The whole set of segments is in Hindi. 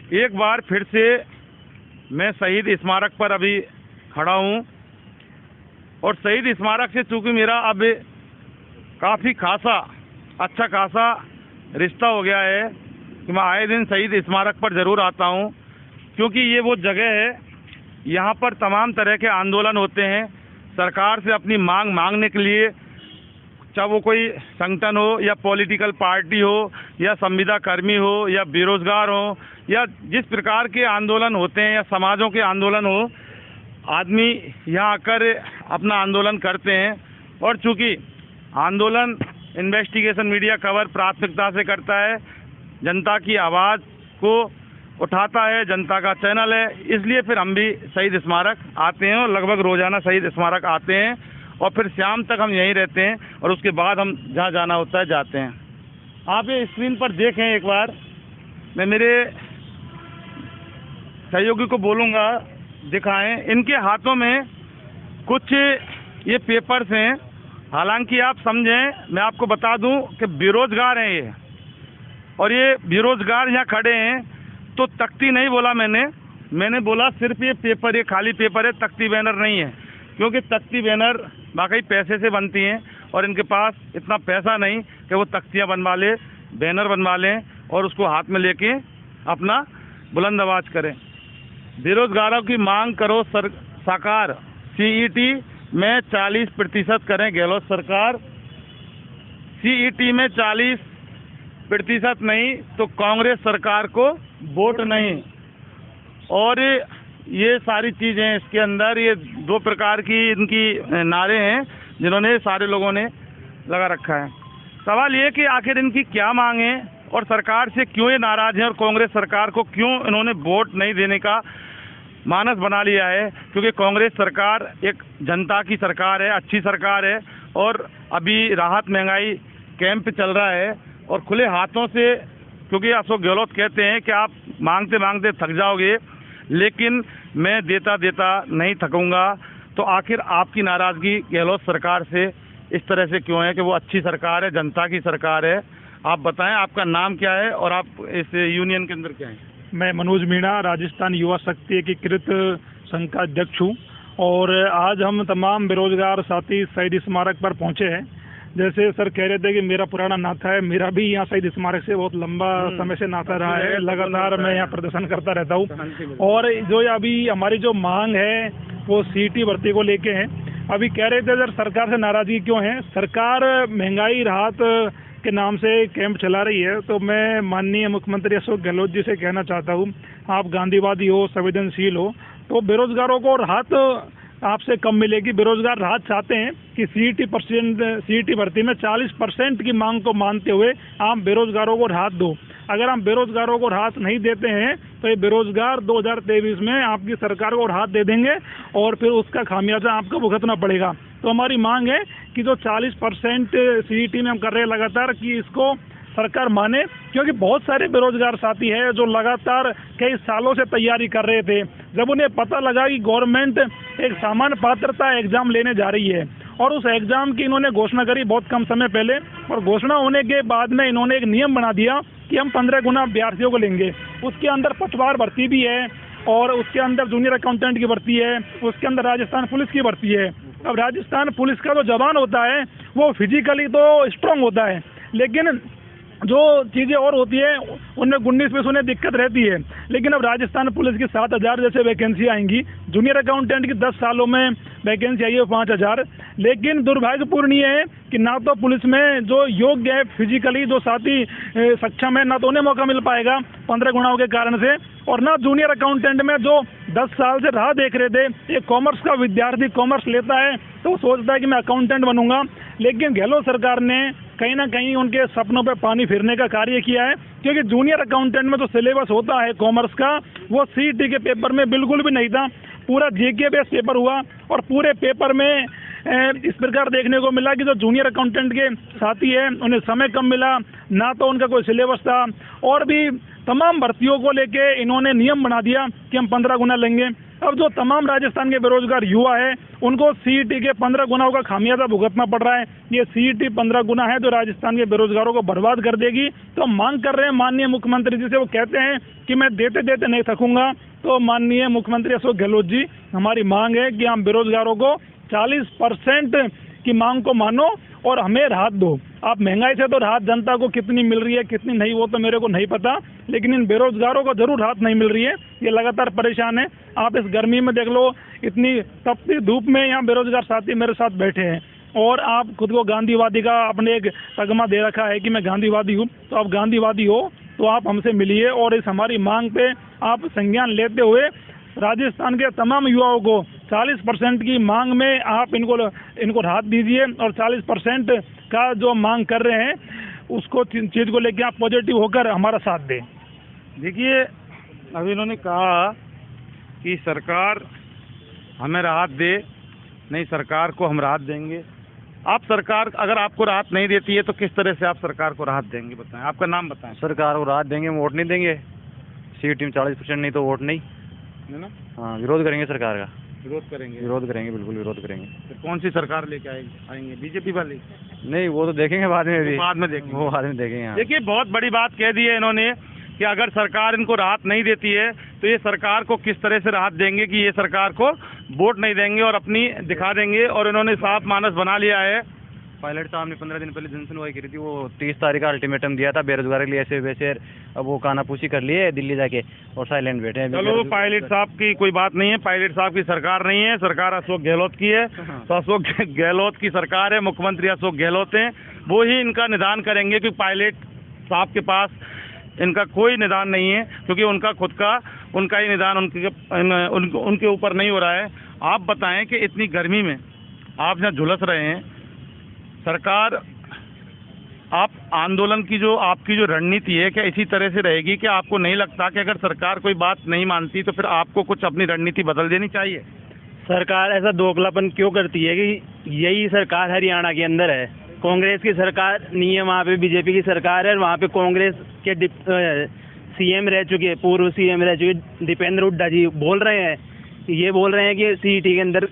एक बार फिर से मैं शहीद स्मारक पर अभी खड़ा हूँ और शहीद स्मारक से चूँकि मेरा अब काफ़ी अच्छा खासा रिश्ता हो गया है कि मैं आए दिन शहीद स्मारक पर ज़रूर आता हूँ, क्योंकि ये वो जगह है, यहाँ पर तमाम तरह के आंदोलन होते हैं सरकार से अपनी मांग मांगने के लिए, चाहे वो कोई संगठन हो या पॉलिटिकल पार्टी हो या संविदा कर्मी हो या बेरोजगार हो या जिस प्रकार के आंदोलन होते हैं या समाजों के आंदोलन हो, आदमी यहाँ आकर अपना आंदोलन करते हैं। और चूँकि आंदोलन इन्वेस्टिगेशन मीडिया कवर प्राथमिकता से करता है, जनता की आवाज़ को उठाता है, जनता का चैनल है, इसलिए फिर हम भी शहीद स्मारक आते हैं और लगभग रोज़ाना शहीद स्मारक आते हैं और फिर शाम तक हम यहीं रहते हैं और उसके बाद हम जहाँ जाना होता है जाते हैं। आप ये स्क्रीन पर देखें एक बार, मैं मेरे सहयोगी को बोलूँगा दिखाएं, इनके हाथों में कुछ ये पेपर्स हैं। हालांकि आप समझें, मैं आपको बता दूं कि बेरोजगार हैं ये, और ये बेरोजगार यहाँ खड़े हैं तो तख्ती नहीं बोला मैंने बोला सिर्फ ये पेपर, ये खाली पेपर है, तख्ती बैनर नहीं है, क्योंकि तख्ती बैनर वाकई पैसे से बनती हैं और इनके पास इतना पैसा नहीं कि वो तख्तियाँ बनवा ले, बैनर बनवा लें और उसको हाथ में लेके अपना बुलंद आवाज़ करें। बेरोजगारों की मांग करो साकार, सीईटी में 40% करें गहलोत सरकार। सीईटी में 40% नहीं तो कांग्रेस सरकार को वोट नहीं। और ये सारी चीज़ें इसके अंदर, ये 2 प्रकार की इनकी नारे हैं जिन्होंने सारे लोगों ने लगा रखा है। सवाल ये कि आखिर इनकी क्या मांग है और सरकार से क्यों ये नाराज़ हैं और कांग्रेस सरकार को क्यों इन्होंने वोट नहीं देने का मानस बना लिया है। क्योंकि कांग्रेस सरकार एक जनता की सरकार है, अच्छी सरकार है, और अभी राहत महंगाई कैंप चल रहा है और खुले हाथों से, क्योंकि अशोक गहलोत कहते हैं कि आप मांगते मांगते थक जाओगे, लेकिन मैं देता देता नहीं थकूंगा। तो आखिर आपकी नाराज़गी गहलोत सरकार से इस तरह से क्यों है कि वो अच्छी सरकार है, जनता की सरकार है? आप बताएं, आपका नाम क्या है और आप इस यूनियन के अंदर क्या हैं? मैं मनोज मीणा, राजस्थान युवा शक्ति एकीकृत संघ का अध्यक्ष हूँ और आज हम तमाम बेरोजगार साथी शहीद स्मारक पर पहुँचे हैं। जैसे सर कह रहे थे कि मेरा पुराना नाता है, मेरा भी यहाँ शहीद स्मारक से बहुत लंबा समय से नाता रहा है, लगातार मैं यहाँ प्रदर्शन करता रहता हूँ। और जो अभी हमारी जो मांग है वो सीईटी भर्ती को लेके है। अभी कह रहे थे सर सरकार से नाराज़गी क्यों है, सरकार महंगाई राहत के नाम से कैंप चला रही है। तो मैं माननीय मुख्यमंत्री अशोक गहलोत जी से कहना चाहता हूँ, आप गांधीवादी हो, संवेदनशील हो, तो बेरोजगारों को राहत आपसे कम मिलेगी। बेरोजगार राहत चाहते हैं कि सीईटी भर्ती में 40% की मांग को मानते हुए आप बेरोजगारों को राहत दो। अगर हम बेरोजगारों को राहत नहीं देते हैं तो ये बेरोजगार 2023 में आपकी सरकार को राहत दे देंगे और फिर उसका खामियाजा आपको भुगतना पड़ेगा। तो हमारी मांग है कि जो 40% सीईटी में हम कर रहे हैं लगातार, कि इसको सरकार माने, क्योंकि बहुत सारे बेरोजगार साथी हैं जो लगातार कई सालों से तैयारी कर रहे थे। जब उन्हें पता लगा कि गवर्नमेंट एक सामान्य पात्रता एग्जाम लेने जा रही है और उस एग्जाम की इन्होंने घोषणा करी बहुत कम समय पहले, और घोषणा होने के बाद में इन्होंने एक नियम बना दिया कि हम 15 गुना अभ्यर्थियों को लेंगे। उसके अंदर पटवार भर्ती भी है और उसके अंदर जूनियर अकाउंटेंट की भर्ती है, उसके अंदर राजस्थान पुलिस की भर्ती है। अब राजस्थान पुलिस का जो जवान होता है वो फिजिकली तो स्ट्रांग होता है, लेकिन जो चीज़ें और होती है उनमें 19 में उन्हें दिक्कत रहती है। लेकिन अब राजस्थान पुलिस की 7000 जैसे वैकेंसी आएंगी, जूनियर अकाउंटेंट की 10 सालों में वैकेंसी आई है 5000। लेकिन दुर्भाग्यपूर्ण ये है कि ना तो पुलिस में जो योग्य है फिजिकली जो साथी सक्षम है, ना तो उन्हें मौका मिल पाएगा 15 गुणाओं के कारण से, और ना जूनियर अकाउंटेंट में जो 10 साल से राह देख रहे थे। एक कॉमर्स का विद्यार्थी कॉमर्स लेता है तो वो सोचता है कि मैं अकाउंटेंट बनूंगा, लेकिन गहलोत सरकार ने कहीं ना कहीं उनके सपनों पे पानी फिरने का कार्य किया है। क्योंकि जूनियर अकाउंटेंट में जो सिलेबस होता है कॉमर्स का, वो सीईटी के पेपर में बिल्कुल भी नहीं था। पूरा जीके बेस्ड पेपर हुआ और पूरे पेपर में इस प्रकार देखने को मिला कि जो जूनियर अकाउंटेंट के साथी है उन्हें समय कम मिला, ना तो उनका कोई सिलेबस था, और भी तमाम भर्तियों को लेके इन्होंने नियम बना दिया कि हम 15 गुना लेंगे। अब जो तमाम राजस्थान के बेरोजगार युवा है उनको सीईटी के 15 गुनाओं का खामियाजा भुगतना पड़ रहा है। ये सीईटी 15 गुना है जो राजस्थान के बेरोजगारों को बर्बाद कर देगी। तो हम मांग कर रहे हैं माननीय मुख्यमंत्री जी से, वो कहते हैं कि मैं देते देते नहीं थकूंगा। तो माननीय मुख्यमंत्री अशोक गहलोत जी, हमारी मांग है कि हम बेरोजगारों को 40% की मांग को मानो और हमें राहत दो। आप महंगाई से तो राहत जनता को कितनी मिल रही है कितनी नहीं वो तो मेरे को नहीं पता, लेकिन इन बेरोजगारों को जरूर राहत नहीं मिल रही है। ये लगातार परेशान है। आप इस गर्मी में देख लो, इतनी तपती धूप में यहाँ बेरोजगार साथी मेरे साथ बैठे हैं और आप खुद को गांधीवादी का अपने एक तगमा दे रखा है कि मैं गांधीवादी हूँ। तो आप गांधीवादी हो तो आप हमसे मिलिए और इस हमारी मांग पे आप संज्ञान लेते हुए राजस्थान के तमाम युवाओं को 40% की मांग में आप इनको राहत दीजिए और 40% का जो मांग कर रहे हैं उसको चीज़ को लेकर आप पॉजिटिव होकर हमारा साथ दें। देखिए, अभी इन्होंने कहा कि सरकार हमें राहत दे, नहीं सरकार को हम राहत देंगे। आप सरकार अगर आपको राहत नहीं देती है तो किस तरह से आप सरकार को राहत देंगे, बताएं। आपका नाम बताएं। सरकार को राहत देंगे, वोट नहीं देंगे। सीट में 40% नहीं तो वोट नहीं, है ना। हाँ, विरोध करेंगे सरकार का। विरोध करेंगे, बिल्कुल विरोध करेंगे। फिर कौन सी सरकार लेके आएंगे? बीजेपी वाली? नहीं, वो तो देखेंगे बाद में भी। बाद में देखेंगे, वो बाद में देखेंगे। देखिए, बहुत बड़ी बात कह दी है इन्होंने कि अगर सरकार इनको राहत नहीं देती है तो ये सरकार को किस तरह से राहत देंगे कि ये सरकार को वोट नहीं देंगे और अपनी दिखा देंगे। और इन्होंने साफ मानस बना लिया है। पायलट साहब ने 15 दिन पहले जनसुनवाई करी थी, वो 30 तारीख का अल्टीमेटम दिया था बेरोजगार के लिए ऐसे वैसे। अब वो कानापूसी कर लिए दिल्ली जाके और साइलेंट बैठे हैं। चलो, पायलट साहब की कोई बात नहीं है, पायलट साहब की सरकार नहीं है, सरकार अशोक गहलोत की है। तो अशोक गहलोत की सरकार है, मुख्यमंत्री अशोक गहलोत हैं, वो ही इनका निदान करेंगे। कि पायलट साहब के पास इनका कोई निदान नहीं है, क्योंकि उनका खुद का उनका ही निदान उनके ऊपर नहीं हो रहा है। आप बताएं कि इतनी गर्मी में आप जहाँ झुलस रहे हैं, सरकार आप आंदोलन की जो आपकी जो रणनीति है क्या इसी तरह से रहेगी? कि आपको नहीं लगता कि अगर सरकार कोई बात नहीं मानती तो फिर आपको कुछ अपनी रणनीति बदल देनी चाहिए? सरकार ऐसा दोगलापन क्यों करती है कि यही सरकार हरियाणा के अंदर है, कांग्रेस की सरकार नहीं है, वहाँ पे बीजेपी की सरकार है। और वहाँ पे कांग्रेस के सीएम रह चुके, पूर्व सीएम रह चुके दीपेंद्र हुड्डा जी बोल रहे हैं कि सीईटी के अंदर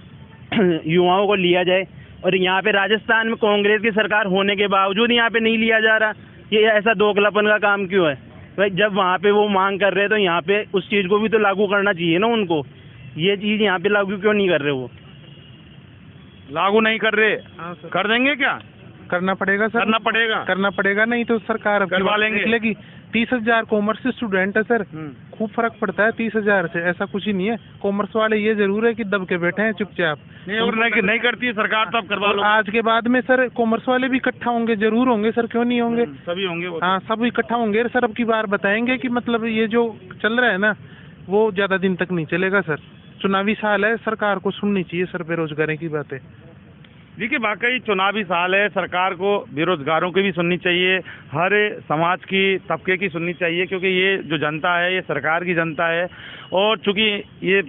युवाओं को लिया जाए। और यहाँ पे राजस्थान में कांग्रेस की सरकार होने के बावजूद यहाँ पे नहीं लिया जा रहा। ये ऐसा दोगलापन का काम क्यों है भाई? जब वहाँ पे वो मांग कर रहे हैं तो यहाँ पे उस चीज़ को भी तो लागू करना चाहिए ना उनको। ये चीज़ यहाँ पे लागू क्यों नहीं कर रहे? वो लागू नहीं कर रहे। कर देंगे क्या? करना पड़ेगा सर, करना पड़ेगा, नहीं तो सरकार करवा लेंगे। 30,000 कॉमर्स स्टूडेंट है सर, खूब फर्क पड़ता है 30,000 से, ऐसा कुछ ही नहीं है। कॉमर्स वाले ये जरूर है कि दब के बैठे हैं चुपचाप। नहीं करती है सरकार तो अब करवा लो। आज के बाद में सर कॉमर्स वाले भी इकट्ठा होंगे, जरूर होंगे सर, क्यों नहीं होंगे? सभी होंगे। हाँ, सब इकट्ठा होंगे सर। अब की बार बताएंगे कि मतलब ये जो चल रहा है ना वो ज्यादा दिन तक नहीं चलेगा सर। चुनावी साल है, सरकार को सुननी चाहिए सर बेरोजगारी की बातें। देखिए, वाकई चुनावी साल है, सरकार को बेरोजगारों की भी सुननी चाहिए, हर समाज की तबके की सुननी चाहिए, क्योंकि ये जो जनता है ये सरकार की जनता है। और चूंकि ये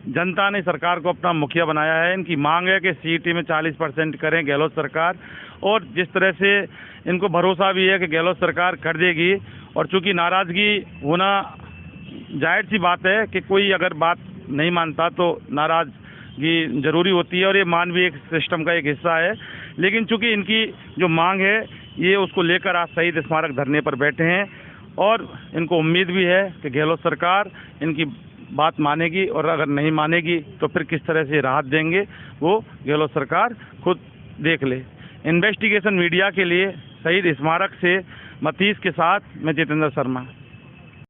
जनता ने सरकार को अपना मुखिया बनाया है, इनकी मांग है कि सीईटी में 40% करें गहलोत सरकार। और जिस तरह से इनको भरोसा भी है कि गहलोत सरकार कर देगी। और चूंकि नाराज़गी होना जाहिर सी बात है कि कोई अगर बात नहीं मानता तो नाराज़ ये जरूरी होती है और ये मानवीय एक सिस्टम का एक हिस्सा है। लेकिन चूंकि इनकी जो मांग है ये उसको लेकर आज शहीद स्मारक धरने पर बैठे हैं और इनको उम्मीद भी है कि गहलोत सरकार इनकी बात मानेगी। और अगर नहीं मानेगी तो फिर किस तरह से राहत देंगे वो गहलोत सरकार खुद देख ले। इन्वेस्टिगेशन मीडिया के लिए शहीद स्मारक से मतीस के साथ मैं जितेंद्र शर्मा।